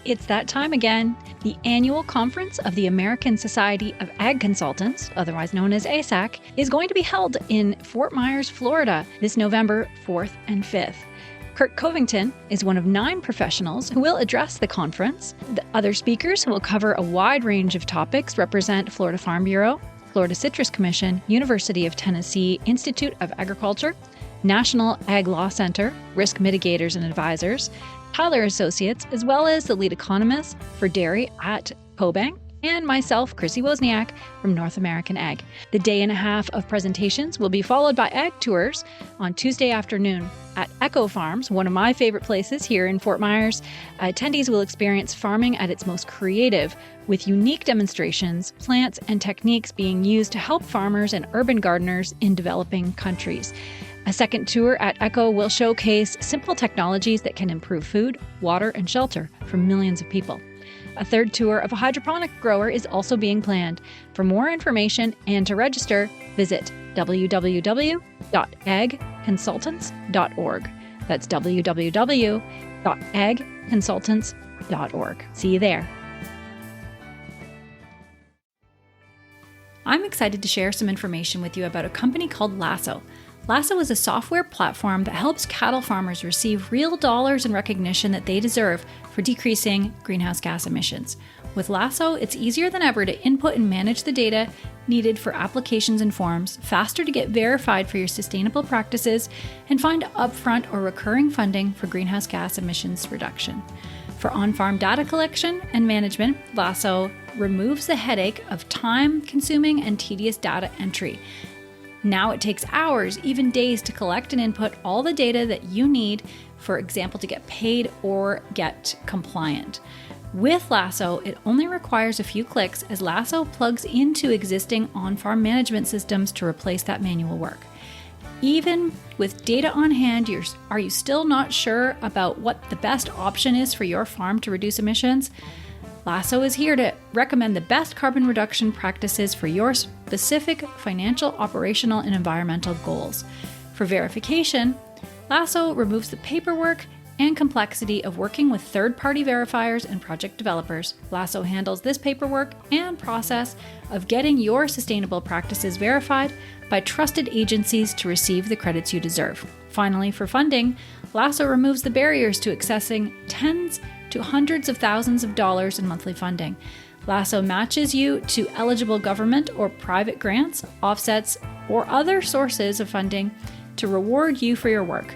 It's that time again. The annual conference of the American Society of Ag Consultants, otherwise known as ASAC, is going to be held in Fort Myers, Florida, this November 4th and 5th. Kurt Covington is one of 9 professionals who will address the conference. The other speakers who will cover a wide range of topics represent Florida Farm Bureau, Florida Citrus Commission, University of Tennessee Institute of Agriculture, National Ag Law Center, Risk Mitigators and Advisors, Tyler Associates, as well as the lead economist for dairy at CoBank, and myself, Chrissy Wozniak from North American Ag. The day and a half of presentations will be followed by ag tours on Tuesday afternoon at Echo Farms, one of my favorite places here in Fort Myers. Attendees will experience farming at its most creative, with unique demonstrations, plants, and techniques being used to help farmers and urban gardeners in developing countries. A second tour at Echo will showcase simple technologies that can improve food, water, and shelter for millions of people. A third tour of a hydroponic grower is also being planned. For more information and to register, visit www.agconsultants.org. That's www.agconsultants.org. See you there. I'm excited to share some information with you about a company called Lasso. Lasso is a software platform that helps cattle farmers receive real dollars and recognition that they deserve for decreasing greenhouse gas emissions. With Lasso, it's easier than ever to input and manage the data needed for applications and forms, faster to get verified for your sustainable practices, and find upfront or recurring funding for greenhouse gas emissions reduction. For on-farm data collection and management, Lasso removes the headache of time-consuming and tedious data entry. Now it takes hours, even days, to collect and input all the data that you need, for example, to get paid or get compliant. With Lasso, it only requires a few clicks as Lasso plugs into existing on-farm management systems to replace that manual work. Even with data on hand, are you still not sure about what the best option is for your farm to reduce emissions? Lasso is here to recommend the best carbon reduction practices for your specific financial, operational, and environmental goals. For verification, Lasso removes the paperwork and complexity of working with third-party verifiers and project developers. Lasso handles this paperwork and process of getting your sustainable practices verified by trusted agencies to receive the credits you deserve. Finally, for funding, Lasso removes the barriers to accessing tens to hundreds of thousands of dollars in monthly funding. Lasso matches you to eligible government or private grants, offsets, or other sources of funding to reward you for your work.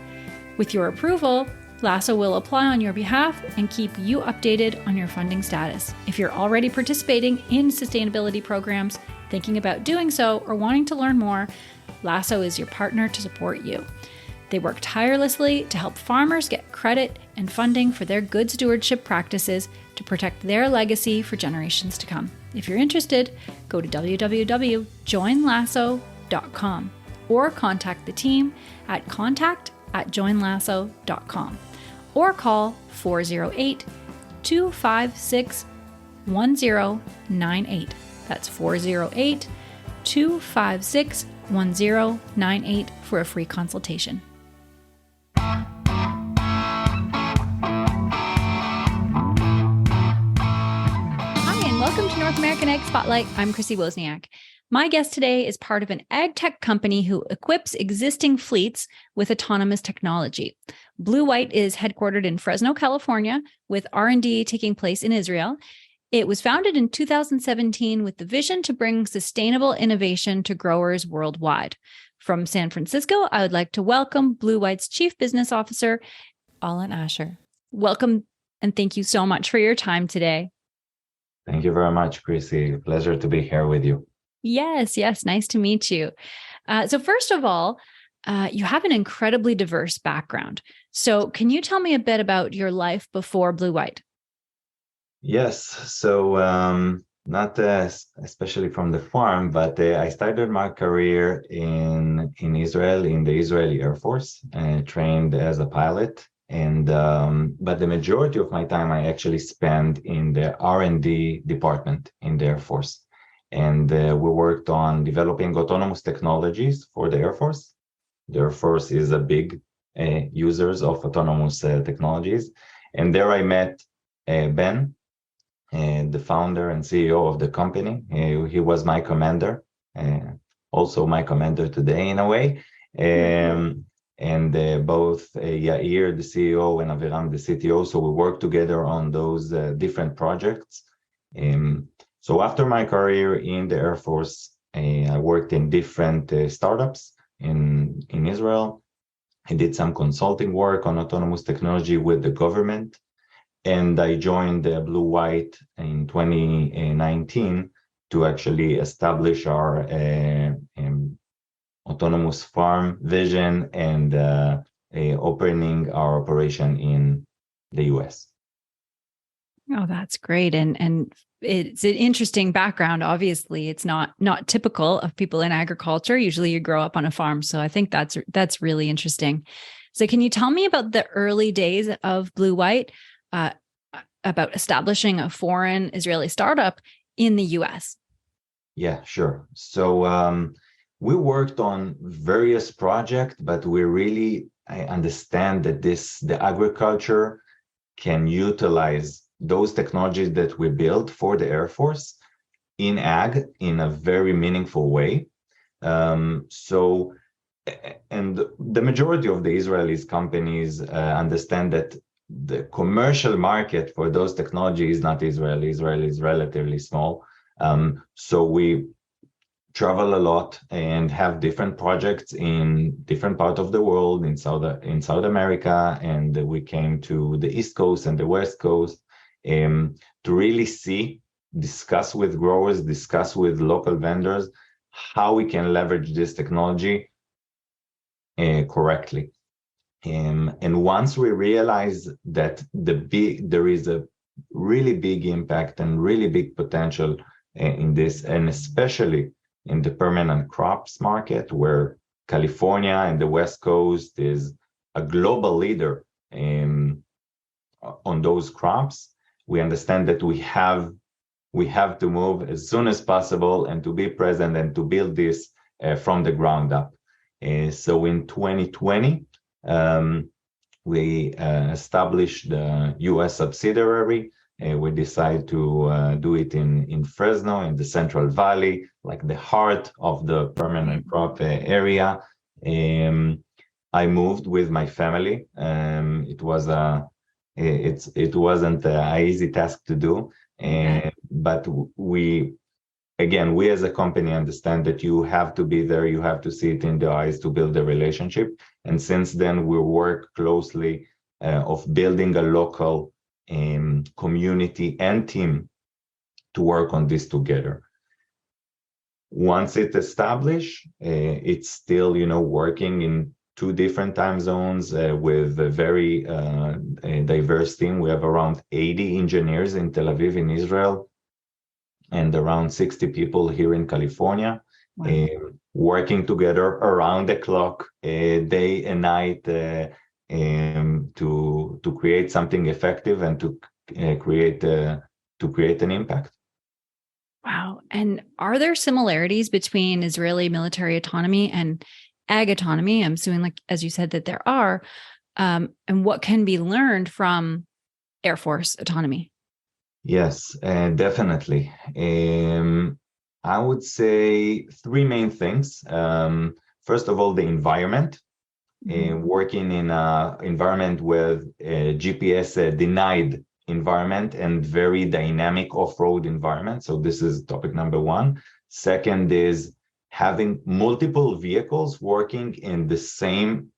With your approval, Lasso will apply on your behalf and keep you updated on your funding status. If you're already participating in sustainability programs, thinking about doing so, or wanting to learn more, Lasso is your partner to support you. They work tirelessly to help farmers get credit and funding for their good stewardship practices to protect their legacy for generations to come. If you're interested, go to www.joinlasso.com or contact the team at contact@joinlasso.com or call 408-256-1098. That's 408-256-1098 for a free consultation. Welcome to North American Ag Spotlight. I'm Chrissy Wozniak. My guest today is part of an ag tech company who equips existing fleets with autonomous technology. Bluewhite is headquartered in Fresno, California, with R&D taking place in Israel. It was founded in 2017 with the vision to bring sustainable innovation to growers worldwide. From San Francisco, I would like to welcome Bluewhite's Chief Business Officer, Alon Ascher. Welcome, and thank you so much for your time today. Thank you very much, Chrissy. Pleasure to be here with you. Yes. Nice to meet you. So first of all, you have an incredibly diverse background. So can you tell me a bit about your life before Bluewhite? Yes. So not especially from the farm, but I started my career in Israel, in the Israeli Air Force, trained as a pilot. And but the majority of my time I actually spent in the R&D department in the Air Force. And we worked on developing autonomous technologies for the Air Force. The Air Force is a big users of autonomous technologies. And there I met Ben, the founder and CEO of the company. He was my commander, also my commander today in a way. And both Yair, the CEO, and Aviram, the CTO. So we worked together on those different projects. So after my career in the Air Force, I worked in different startups in Israel. I did some consulting work on autonomous technology with the government. And I joined Bluewhite in 2019 to actually establish our autonomous farm vision and opening our operation in the US. Oh, that's great. And it's an interesting background. Obviously, it's not typical of people in agriculture. Usually you grow up on a farm. So I think that's really interesting. So can you tell me about the early days of Bluewhite, about establishing a foreign Israeli startup in the US? Yeah, sure. So we worked on various projects, but I understand that the agriculture can utilize those technologies that we built for the Air Force in ag in a very meaningful way. And the majority of the Israelis companies understand that the commercial market for those technologies is not Israel. Israel is relatively small. So we travel a lot and have different projects in different parts of the world, in South America, and we came to the East Coast and the West Coast to really discuss with growers, discuss with local vendors how we can leverage this technology correctly. And once we realize that there is a really big impact and really big potential in this, and especially in the permanent crops market, where California and the West Coast is a global leader on those crops, we understand that we have to move as soon as possible and to be present and to build this from the ground up. So in 2020, we established the US subsidiary. We decided to do it in Fresno, in the Central Valley, like the heart of the permanent crop area. I moved with my family. It wasn't an easy task to do, but we as a company understand that you have to be there, you have to see it in the eyes to build a relationship. And since then, we work closely of building a local community and team to work on this together. Once it's established, it's still, working in 2 different time zones with a very diverse team. We have around 80 engineers in Tel Aviv, in Israel, and around 60 people here in California. Wow. Working together around the clock, day and night, to create something effective and to create an impact. Wow. And are there similarities between Israeli military autonomy and ag autonomy? I'm assuming, like, as you said, that there are. And what can be learned from Air Force autonomy? Yes, definitely. I would say 3 main things. First of all, the environment. Working in an environment with a GPS denied environment and very dynamic off-road environment. So this is topic number 1. Second is having multiple vehicles working in the same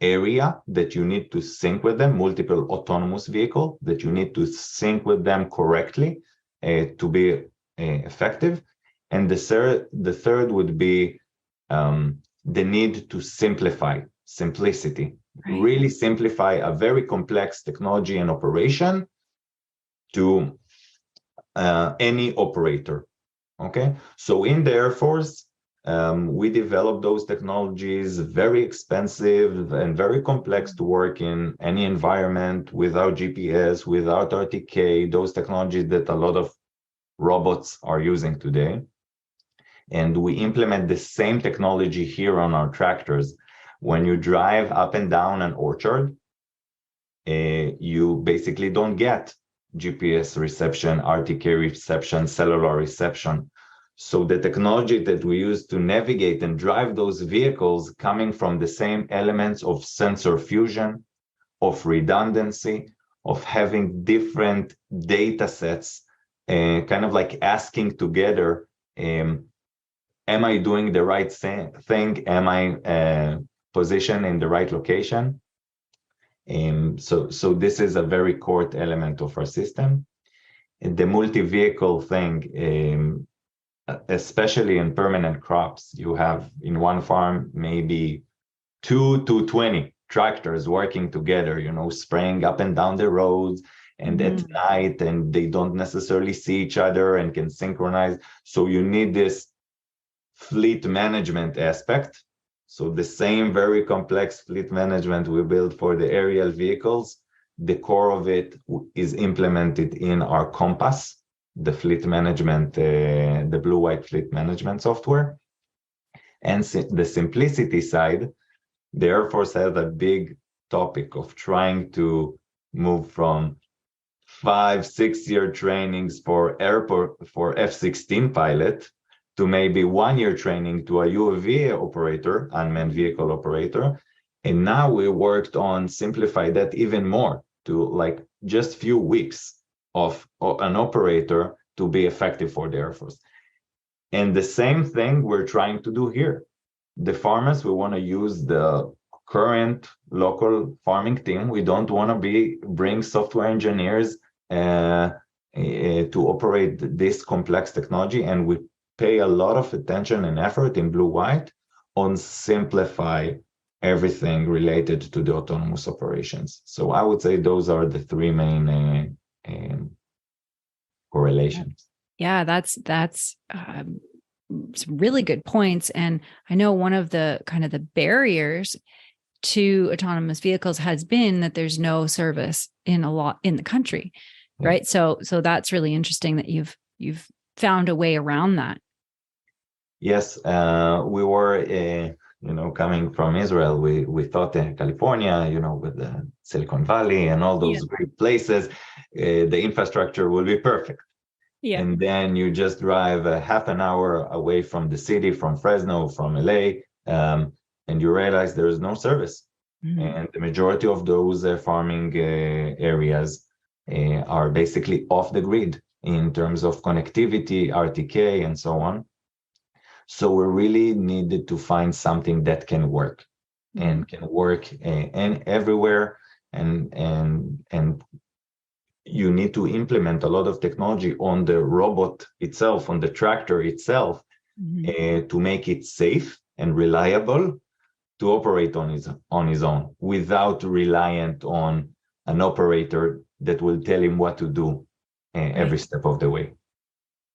area that you need to sync with them, multiple autonomous vehicles that you need to sync with them correctly to be effective. And the third would be the need to simplicity, right. Really simplify a very complex technology and operation to any operator. Okay, so in the Air Force, we developed those technologies, very expensive and very complex to work in any environment without GPS, without RTK, those technologies that a lot of robots are using today. And we implement the same technology here on our tractors. When you drive up and down an orchard, you basically don't get GPS reception, RTK reception, cellular reception. So the technology that we use to navigate and drive those vehicles coming from the same elements of sensor fusion, of redundancy, of having different data sets, kind of like asking together, am I doing the right thing? Am I positioned in the right location? So this is a very core element of our system. And the multi-vehicle thing, especially in permanent crops, you have in one farm maybe 2 to 20 tractors working together, spraying up and down the roads and at night, and they don't necessarily see each other and can synchronize. So you need this fleet management aspect. So the same very complex fleet management we build for the aerial vehicles, the core of it is implemented in our Compass, the fleet management, the Bluewhite fleet management software. And the simplicity side, the Air Force has a big topic of trying to move from 5-6 year trainings for F-16 pilot to maybe 1 year training to a UAV operator, unmanned vehicle operator. And now we worked on simplify that even more to like just few weeks of an operator to be effective for the Air Force. And the same thing we're trying to do here. The farmers, we want to use the current local farming team. We don't want to bring software engineers to operate this complex technology. And we pay a lot of attention and effort in Bluewhite on simplify everything related to the autonomous operations. So I would say those are the three main correlations. Yeah, that's some really good points. And I know one of the kind of the barriers to autonomous vehicles has been that there's no service in the country, right? So that's really interesting that you've found a way around that. Yes, we were, coming from Israel, we thought in California, with the Silicon Valley and all those great places, the infrastructure will be perfect. Yeah. And then you just drive a half an hour away from the city, from Fresno, from LA, and you realize there is no service. And the majority of those farming areas are basically off the grid in terms of connectivity, RTK, and so on. So we really needed to find something that can work and can work and everywhere. And you need to implement a lot of technology on the robot itself, on the tractor itself, to make it safe and reliable to operate on his own without reliant on an operator that will tell him what to do every step of the way.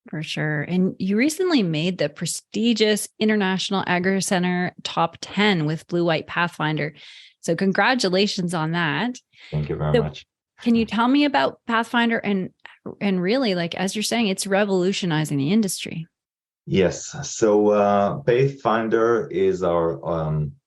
For sure. And you recently made the prestigious International Agri Center Top 10 with Bluewhite Pathfinder. So congratulations on that. Thank you very much. Can you tell me about Pathfinder and really, like, as you're saying, it's revolutionizing the industry? Yes. So Pathfinder is our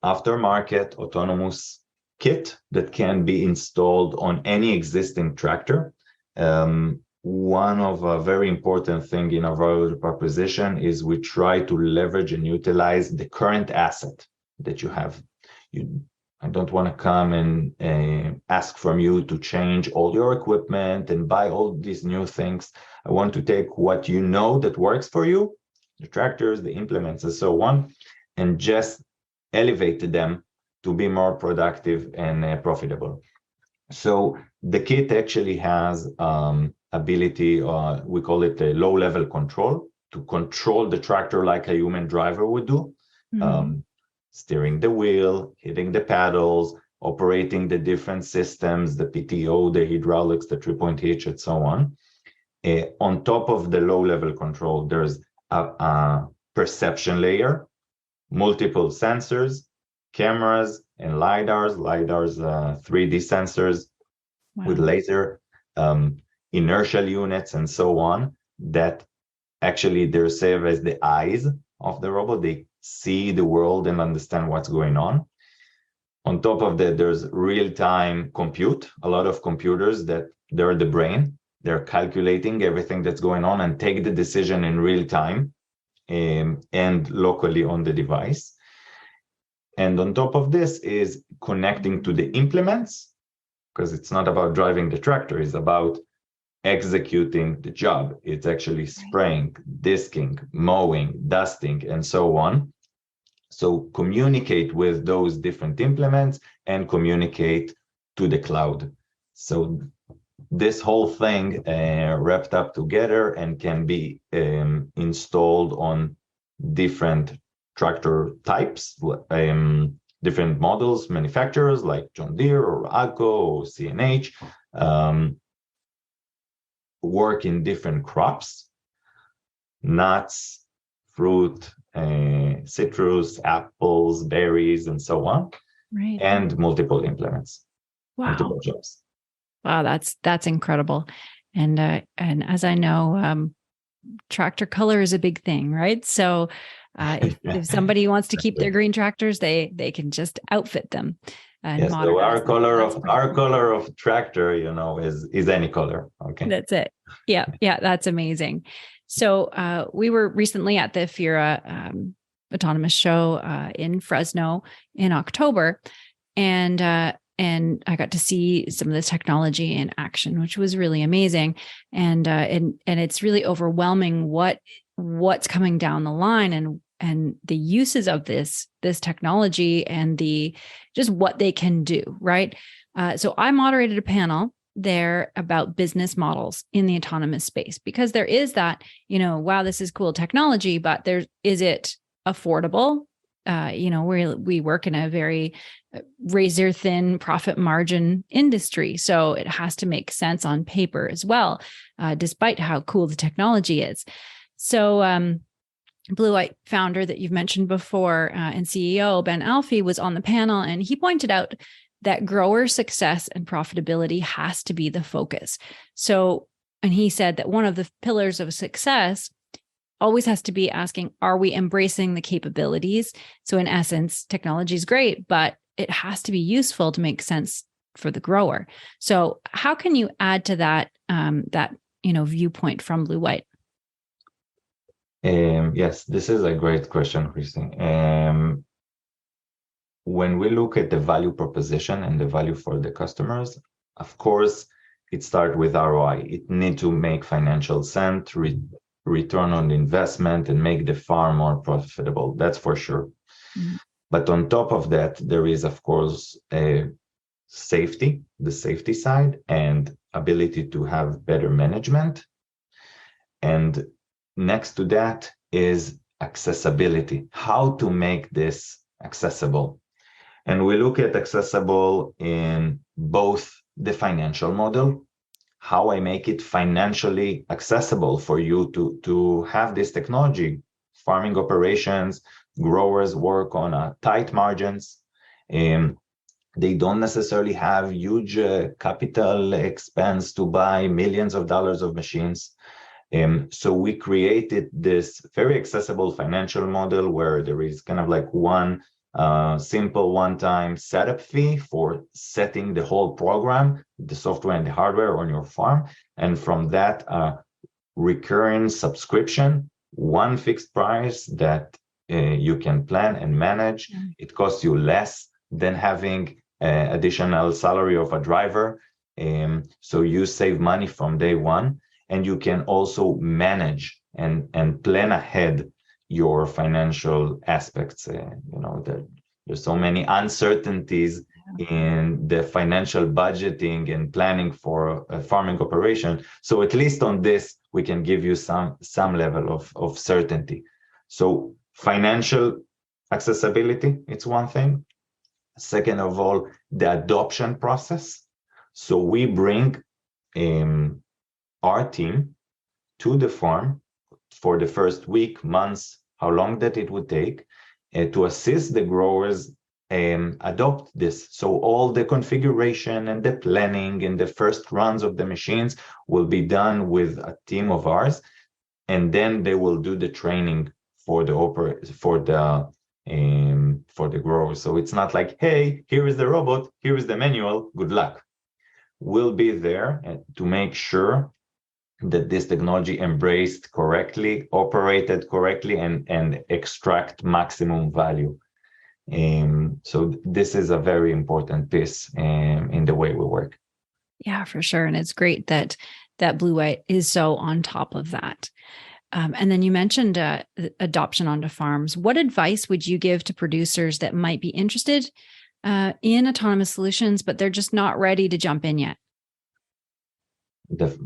aftermarket autonomous kit that can be installed on any existing tractor. One of a very important thing in our value proposition is we try to leverage and utilize the current asset that you have. I don't want to come and ask from you to change all your equipment and buy all these new things. I want to take what you know that works for you, the tractors, the implements, and so on, and just elevate them to be more productive and profitable. So the kit actually has ability, we call it a low-level control, to control the tractor like a human driver would do. Steering the wheel, hitting the paddles, operating the different systems, the PTO, the hydraulics, the three-point hitch, and so on. On top of the low-level control, there's a perception layer, multiple sensors, cameras, and LiDARs. LiDARs, 3D sensors with laser, inertial units, and so on, that actually they serve as the eyes of the robot. They see the world and understand what's going on. On top of that, there's real-time compute, a lot of computers that they're the brain They're calculating everything that's going on and take the decision in real time, and locally on the device. And on top of this is connecting to the implements, because it's not about driving the tractor, it's about executing the job. It's actually spraying, disking, mowing, dusting, and so on. So communicate with those different implements and communicate to the cloud. So this whole thing wrapped up together and can be installed on different tractor types, different models, manufacturers like John Deere or AGCO or CNH, work in different crops, nuts, fruit, citrus, apples, berries, and so on, Right. and multiple implements, multiple Wow. jobs. Wow, that's incredible. And as I know, tractor color is a big thing, right? So if somebody wants to keep their green tractors, they can just outfit them and yes, so modernize them. our color of tractor, is any color. Okay. That's it. Yeah, that's amazing. So we were recently at the FIRA autonomous show in Fresno in October, and I got to see some of this technology in action, which was really amazing. And it's really overwhelming what's coming down the line and the uses of this technology and just what they can do, right? So I moderated a panel there about business models in the autonomous space, because there is that, wow, this is cool technology, but is it affordable? We work in a very razor thin profit margin industry. So it has to make sense on paper as well, despite how cool the technology is. So Bluewhite founder that you've mentioned before and CEO Ben Alfie was on the panel, and he pointed out that grower success and profitability has to be the focus. So, and he said that one of the pillars of success always has to be asking, are we embracing the capabilities? So in essence, technology is great, but it has to be useful to make sense for the grower. So how can you add to that, viewpoint from Bluewhite? Yes, this is a great question, Chrissy. When we look at the value proposition and the value for the customers, of course, it starts with ROI. It needs to make financial sense, return on investment, and make the farm more profitable. That's for sure. Mm-hmm. But on top of that, there is, of course, the safety side, and ability to have better management. And next to that is accessibility, how to make this accessible. And we look at accessible in both the financial model, how I make it financially accessible for you to have this technology. Farming operations, growers work on tight margins. They don't necessarily have huge capital expense to buy millions of dollars of machines. So we created this very accessible financial model where there is kind of like one simple one-time setup fee for setting the whole program, the software and the hardware on your farm. And from that, recurring subscription, one fixed price that you can plan and manage. Mm-hmm. It costs you less than having additional salary of a driver. So you save money from day one, and you can also manage and plan ahead your financial aspects. There's so many uncertainties in the financial budgeting and planning for a farming operation. So at least on this, we can give you some level of certainty. So financial accessibility, it's one thing. Second of all, the adoption process. So we bring our team to the farm for the first week, months, how long that it would take, to assist the growers adopt this. So all the configuration and the planning and the first runs of the machines will be done with a team of ours, and then they will do the training for the growers. So it's not like, hey, here is the robot, here is the manual, good luck. We'll be there to make sure that this technology embraced correctly, operated correctly, and extract maximum value. So this is a very important piece in the way we work. Yeah, for sure. And it's great that Bluewhite is so on top of that. And then you mentioned adoption onto farms. What advice would you give to producers that might be interested in autonomous solutions, but they're just not ready to jump in yet?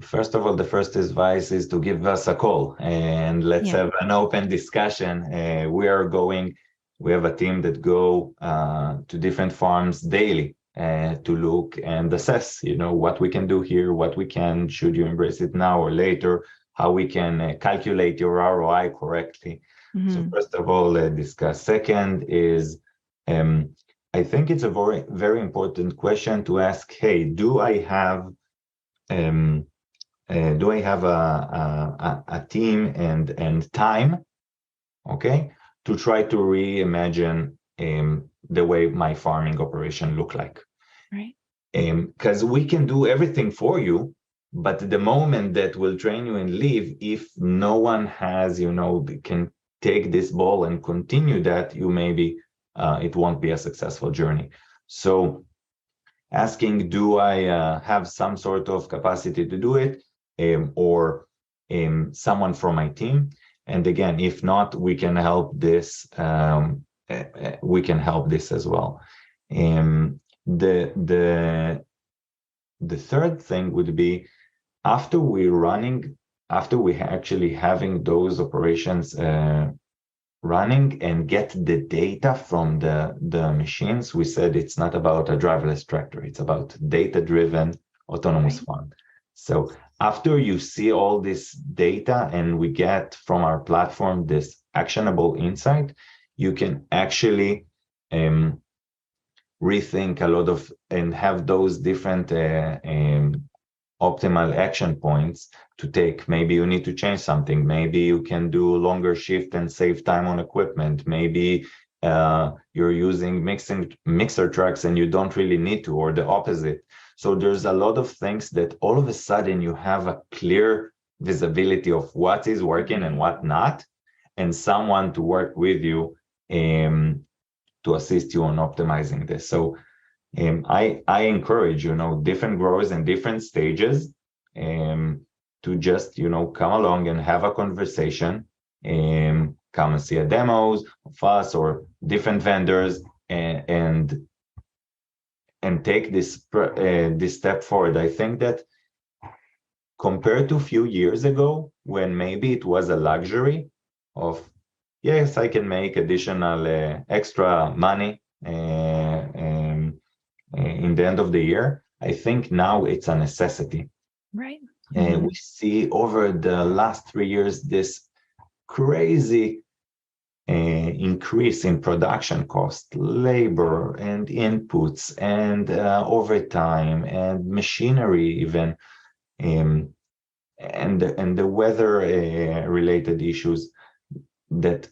First of all, the first advice is to give us a call and let's have an open discussion. We have a team that go to different farms daily to look and assess, what we can do here, what we can, should you embrace it now or later, how we can calculate your ROI correctly. Mm-hmm. So first of all, discuss. Second is, I think it's a very, very important question to ask, hey, do I have a team and time, okay, to try to reimagine the way my farming operation look like? Right. Because we can do everything for you, but the moment that we'll train you and leave, if no one has, can take this ball and continue that, it won't be a successful journey. So asking, do I have some sort of capacity to do it, or someone from my team? And again, if not, we can help this. We can help this as well. The third thing would be, after we actually having those operations running and get the data from the machines. We said it's not about a driverless tractor, it's about data-driven autonomous farm. So after you see all this data and we get from our platform this actionable insight, you can actually rethink a lot of and have those different optimal action points to take. Maybe you need to change something. Maybe you can do longer shift and save time on equipment. Maybe you're using mixer trucks and you don't really need to, or the opposite. So there's a lot of things that all of a sudden you have a clear visibility of what is working and what not, and someone to work with you to assist you on optimizing this. So I encourage, different growers in different stages to just, come along and have a conversation, come and see a demos of us or different vendors and take this step forward. I think that compared to a few years ago, when maybe it was a luxury of, yes, I can make additional extra money in the end of the year, I think now it's a necessity. Right. And we see over the last 3 years this crazy increase in production cost, labor and inputs and overtime and machinery even, and the weather related issues that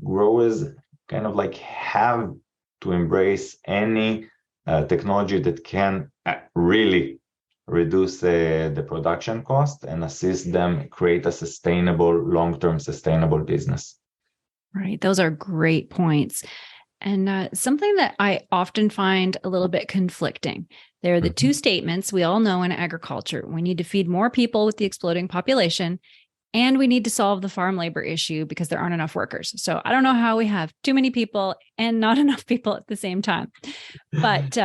growers kind of like have to embrace any technology that can really reduce the production cost and assist them create a sustainable, long-term sustainable business. Right. Those are great points. And something that I often find a little bit conflicting. There are the two statements we all know in agriculture. We need to feed more people with the exploding population, and we need to solve the farm labor issue because there aren't enough workers. So I don't know how we have too many people and not enough people at the same time. But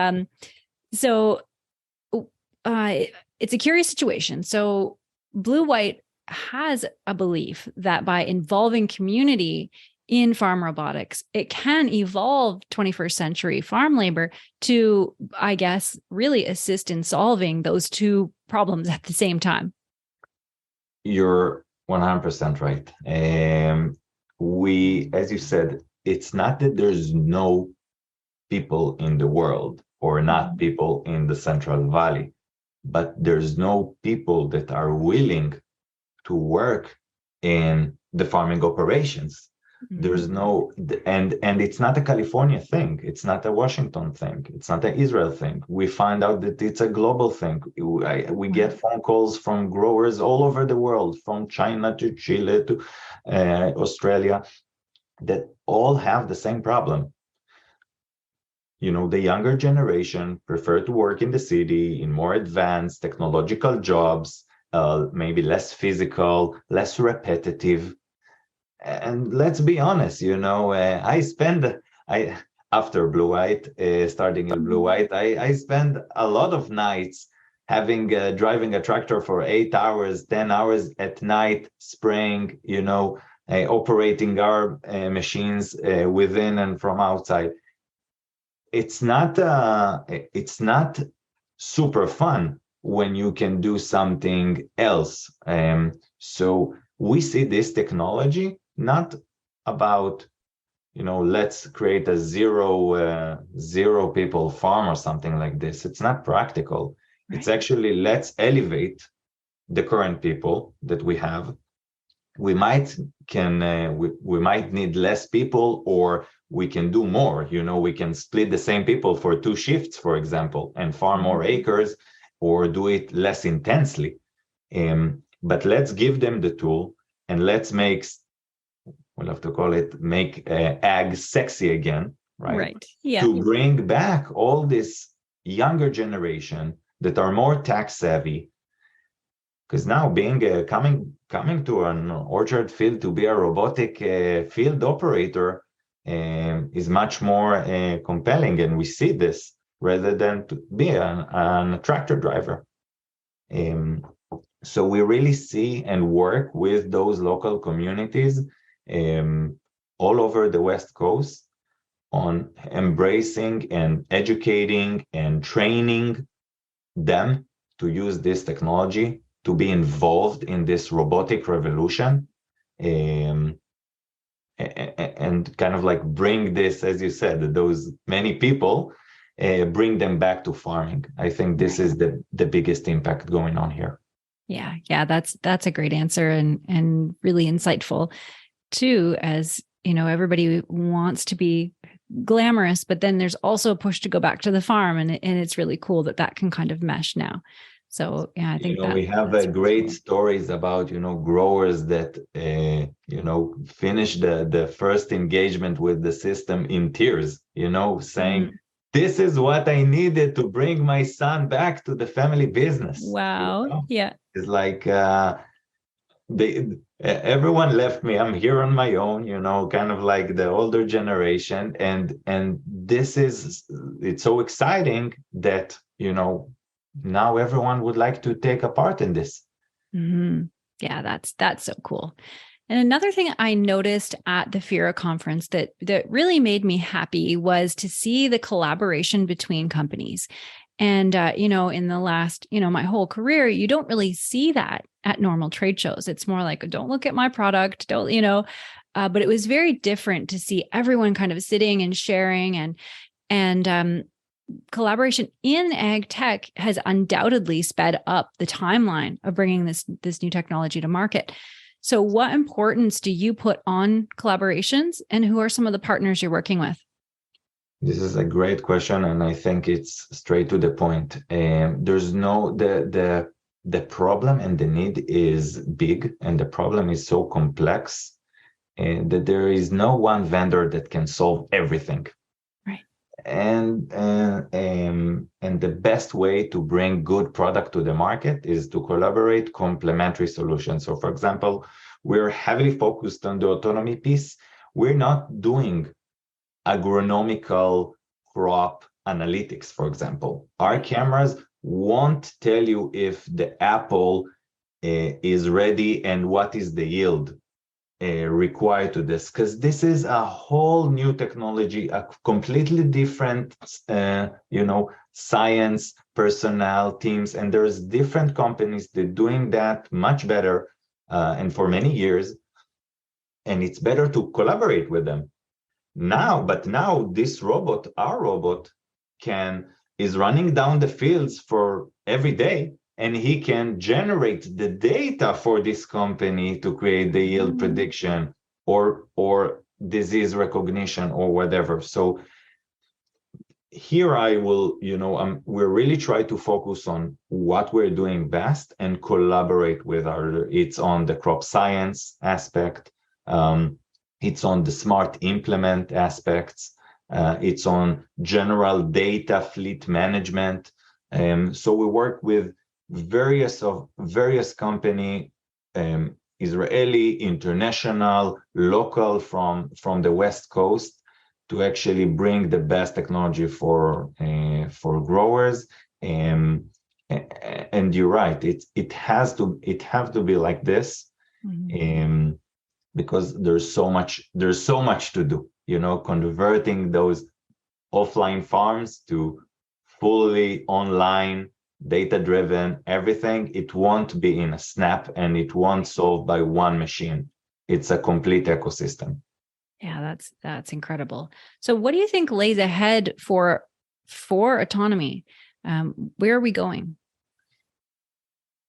it's a curious situation. So Bluewhite has a belief that by involving community in farm robotics, it can evolve 21st century farm labor to, I guess, really assist in solving those two problems at the same time. You're 100% right. As you said, it's not that there's no people in the world or not people in the Central Valley, but there's no people that are willing to work in the farming operations. There's no, and it's not a California thing. It's not a Washington thing. It's not an Israel thing. We find out that it's a global thing. We get phone calls from growers all over the world, from China to Chile to Australia, that all have the same problem. The younger generation prefer to work in the city in more advanced technological jobs, maybe less physical, less repetitive. And let's be honest, I after Bluewhite, starting in Bluewhite, I spend a lot of nights having driving a tractor for 8 hours, 10 hours at night, spraying, operating our machines within and from outside. It's not super fun when you can do something else. So we see this technology not about, let's create a zero people farm or something like this. It's not practical. Right. It's actually, let's elevate the current people that we have. We might need less people, or we can do more. We can split the same people for 2 shifts, for example, and farm more acres, or do it less intensely. But let's give them the tool, and let's make ag sexy again, right? Right. Yeah. To bring back all this younger generation that are more tax savvy. Because now being coming to an orchard field to be a robotic field operator is much more compelling, and we see this rather than to be a tractor driver. So we really see and work with those local communities all over the West Coast on embracing and educating and training them to use this technology, to be involved in this robotic revolution, and kind of like bring this, as you said, those many people, bring them back to farming. I think this is the biggest impact going on here. Yeah, that's a great answer, and really insightful too. As everybody wants to be glamorous, but then there's also a push to go back to the farm, and it's really cool that can kind of mesh now. So yeah, I think we have great stories about growers that finish the first engagement with the system in tears, saying, this is what I needed to bring my son back to the family business. Wow. Yeah. It's like everyone left me. I'm here on my own, kind of like the older generation, and it's so exciting that now everyone would like to take a part in this. Mm-hmm. Yeah, that's so cool. And another thing I noticed at the FIRA conference that really made me happy was to see the collaboration between companies. And, in the last, my whole career, you don't really see that at normal trade shows. It's more like, don't look at my product, don't, but it was very different to see everyone kind of sitting and sharing, and collaboration in ag tech has undoubtedly sped up the timeline of bringing this new technology to market. So what importance do you put on collaborations, and who are some of the partners you're working with? This is a great question, and I think it's straight to the point. There's the problem and the need is big, and the problem is so complex that there is no one vendor that can solve everything. Right. And the best way to bring good product to the market is to collaborate complementary solutions. So, for example, we're heavily focused on the autonomy piece. We're not doing agronomical crop analytics, for example. Our cameras won't tell you if the apple is ready and what is the yield required to this, because this is a whole new technology, a completely different science personnel teams, and there's different companies that doing that much better and for many years, and it's better to collaborate with them. Now this robot, our robot, is running down the fields for every day, and he can generate the data for this company to create the yield prediction, or disease recognition or whatever. So here I will, we're really try to focus on what we're doing best and collaborate with it's on the crop science aspect. It's on the smart implement aspects. It's on general data fleet management. So we work with various company, Israeli, international, local from the West Coast, to actually bring the best technology for growers. And you're right, it have to be like this. Mm-hmm. Because there's so much to do, converting those offline farms to fully online, data-driven, everything. It won't be in a snap, and it won't solve by one machine. It's a complete ecosystem. Yeah, that's incredible. So what do you think lays ahead for autonomy? Where are we going?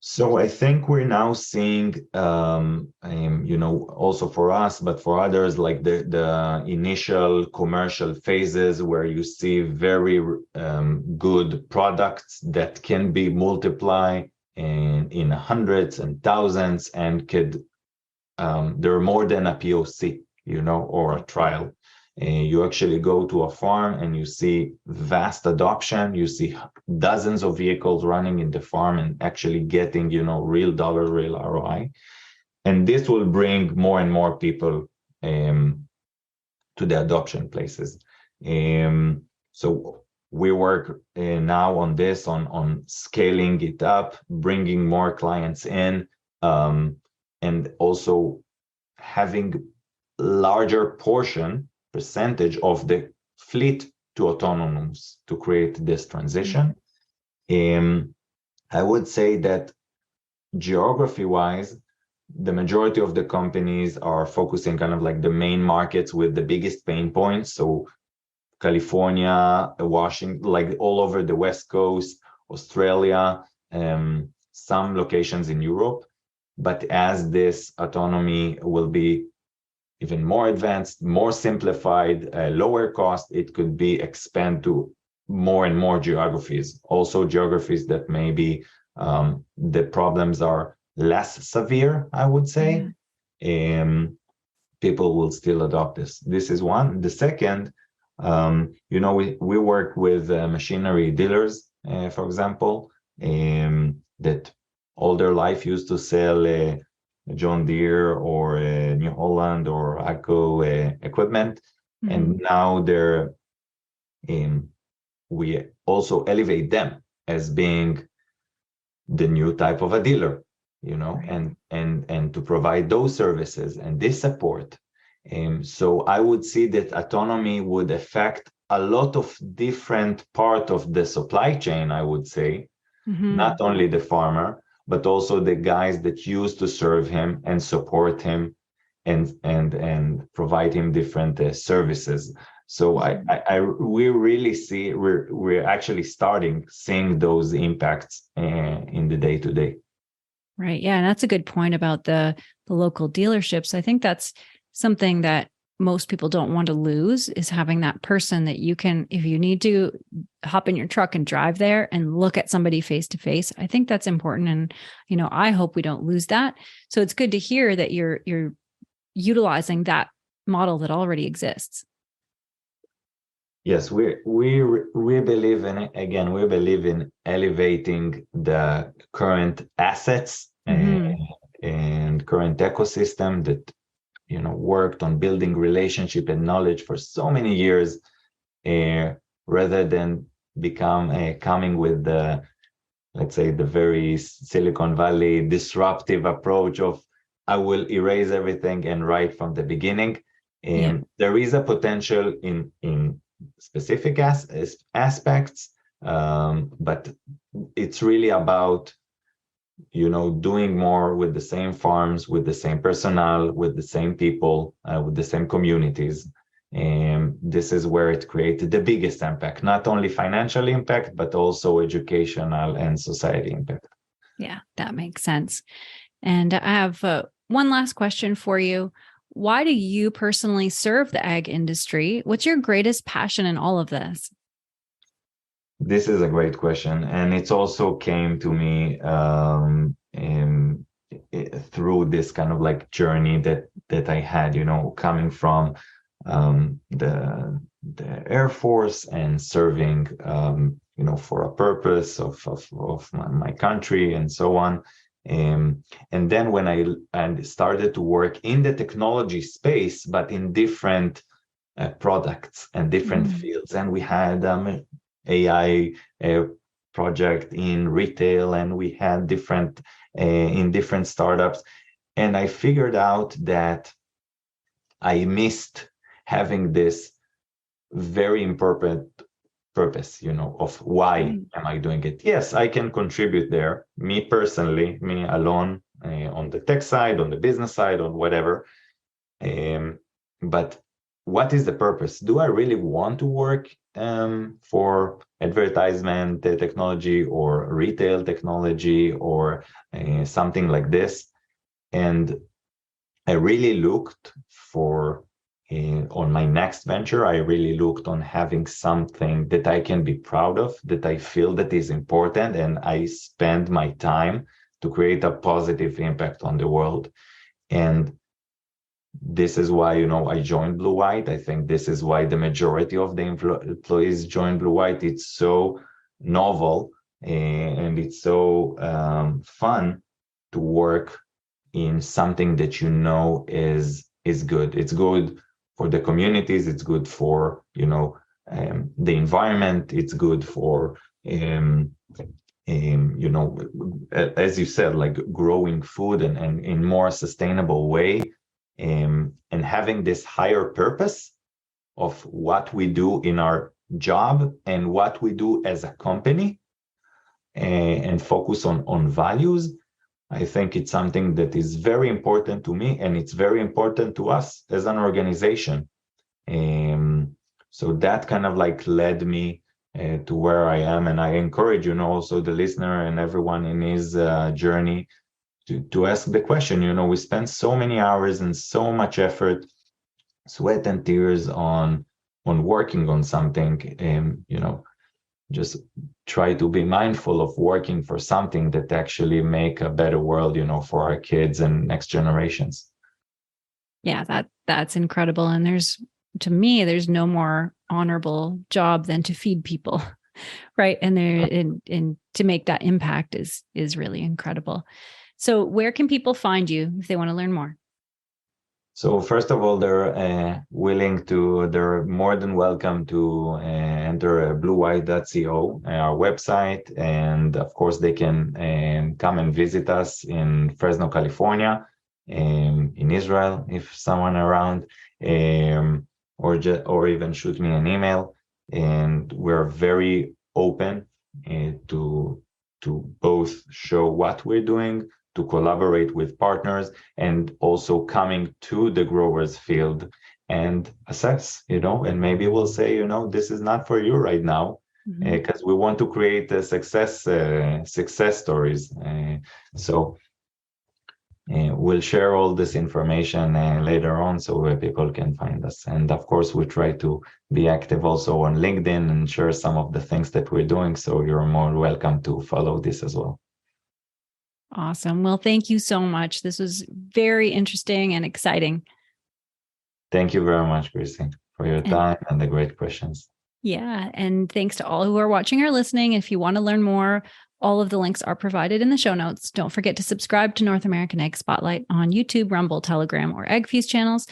So I think we're now seeing, also for us, but for others, like the initial commercial phases where you see very good products that can be multiplied in hundreds and thousands, and they're more than a POC, or a trial. You actually go to a farm and you see vast adoption. You see dozens of vehicles running in the farm and actually getting, real dollar, real ROI. And this will bring more and more people to the adoption places. So we work now on this, on scaling it up, bringing more clients in, and also having larger percentage of the fleet to autonomous to create this transition. I would say that geography-wise, the majority of the companies are focusing kind of like the main markets with the biggest pain points. So California, Washington, like all over the West Coast, Australia, some locations in Europe. But as this autonomy will be even more advanced, more simplified, lower cost, it could be expand to more and more geographies. Also geographies that maybe the problems are less severe, I would say. People will still adopt this. This is one. The second, we work with machinery dealers, for example, that all their life used to sell John Deere or New Holland or AGCO equipment. Mm-hmm. And now we also elevate them as being the new type of a dealer, right. and to provide those services and this support. So I would see that autonomy would affect a lot of different part of the supply chain, I would say, not only the farmer, but also the guys that used to serve him and support him and provide him different services. So we really see we're actually seeing those impacts in the day-to-day. Right. Yeah. And that's a good point about the local dealerships. I think that's something that most people don't want to lose, is having that person that you can, if you need to, hop in your truck and drive there and look at somebody face to face. I think that's important. And, I hope we don't lose that. So it's good to hear that you're utilizing that model that already exists. Yes, we believe in it. Again, we believe in elevating the current assets and current ecosystem that worked on building relationship and knowledge for so many years, rather than coming with the, let's say, the very Silicon Valley disruptive approach of I will erase everything and write from the beginning. And there is a potential in specific aspects, but it's really about doing more with the same farms, with the same personnel, with the same people, with the same communities. And this is where it created the biggest impact, not only financial impact, but also educational and society impact. Yeah, that makes sense. And I have one last question for you. Why do you personally serve the ag industry? What's your greatest passion in all of this? This is a great question, and it's also came to me through this kind of like journey that I had, coming from the Air Force and serving, for a purpose of my country and so on. And then when I started to work in the technology space, but in different products and different fields, and we had AI project in retail, and we had different in different startups, and I figured out that I missed having this very important purpose, of why am I doing it. Yes, I can contribute there, me personally, me alone, on the tech side, on the business side, on whatever. But what is the purpose? Do I really want to work for advertisement technology or retail technology or something like this? And I really looked for, on my next venture, I really looked on having something that I can be proud of, that I feel that is important, and I spend my time to create a positive impact on the world. And this is why, I joined Bluewhite. I think this is why the majority of the employees join Bluewhite. It's so novel and it's so fun to work in something that is good. It's good for the communities. It's good for the environment. It's good for as you said, like growing food and in more sustainable way, and having this higher purpose of what we do in our job and what we do as a company, and focus on values. I think it's something that is very important to me, and it's very important to us as an organization. So that kind of like led me to where I am. And I encourage, also the listener and everyone in his journey to ask the question. We spend so many hours and so much effort, sweat and tears on working on something, and, just try to be mindful of working for something that actually make a better world, for our kids and next generations. Yeah, that's incredible. And to me, there's no more honorable job than to feed people, right? And to make that impact is really incredible. So where can people find you if they want to learn more? So first of all, they're more than welcome to enter bluewhite.co, our website. And of course, they can come and visit us in Fresno, California, in Israel, if someone around, or even shoot me an email. And we're very open to both show what we're doing, to collaborate with partners, and also coming to the growers field and assess, and maybe we'll say, this is not for you right now, because we want to create a success stories. So we'll share all this information later on, so people can find us. And of course, we try to be active also on LinkedIn and share some of the things that we're doing. So you're more welcome to follow this as well. Awesome. Well, thank you so much. This was very interesting and exciting. Thank you very much, Chrissy, for your time and the great questions. Yeah. And thanks to all who are watching or listening. If you want to learn more, all of the links are provided in the show notes. Don't forget to subscribe to North American Egg Spotlight on YouTube, Rumble, Telegram, or Egg Feast channels.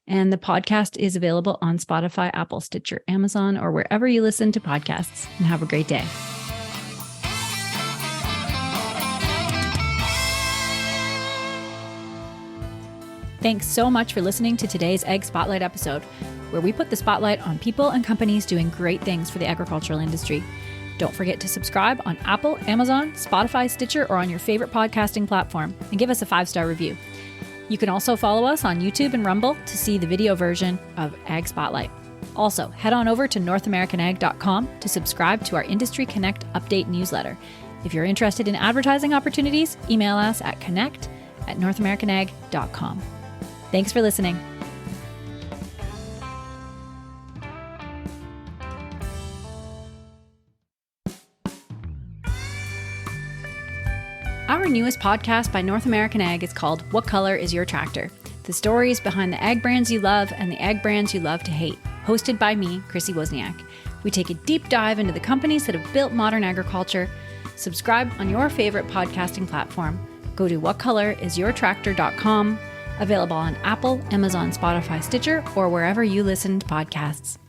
And the podcast is available on Spotify, Apple, Stitcher, Amazon, or wherever you listen to podcasts. And have a great day. Thanks so much for listening to today's Egg Spotlight episode, where we put the spotlight on people and companies doing great things for the agricultural industry. Don't forget to subscribe on Apple, Amazon, Spotify, Stitcher, or on your favorite podcasting platform, and give us a 5-star review. You can also follow us on YouTube and Rumble to see the video version of Ag Spotlight. Also, head on over to NorthAmericanAg.com to subscribe to our Industry Connect update newsletter. If you're interested in advertising opportunities, email us at connect@NorthAmericanAg.com. Thanks for listening. Our newest podcast by North American Ag is called What Color is Your Tractor? The stories behind the ag brands you love and the ag brands you love to hate. Hosted by me, Chrissy Wozniak. We take a deep dive into the companies that have built modern agriculture. Subscribe on your favorite podcasting platform. Go to whatcolorisyourtractor.com. Available on Apple, Amazon, Spotify, Stitcher, or wherever you listen to podcasts.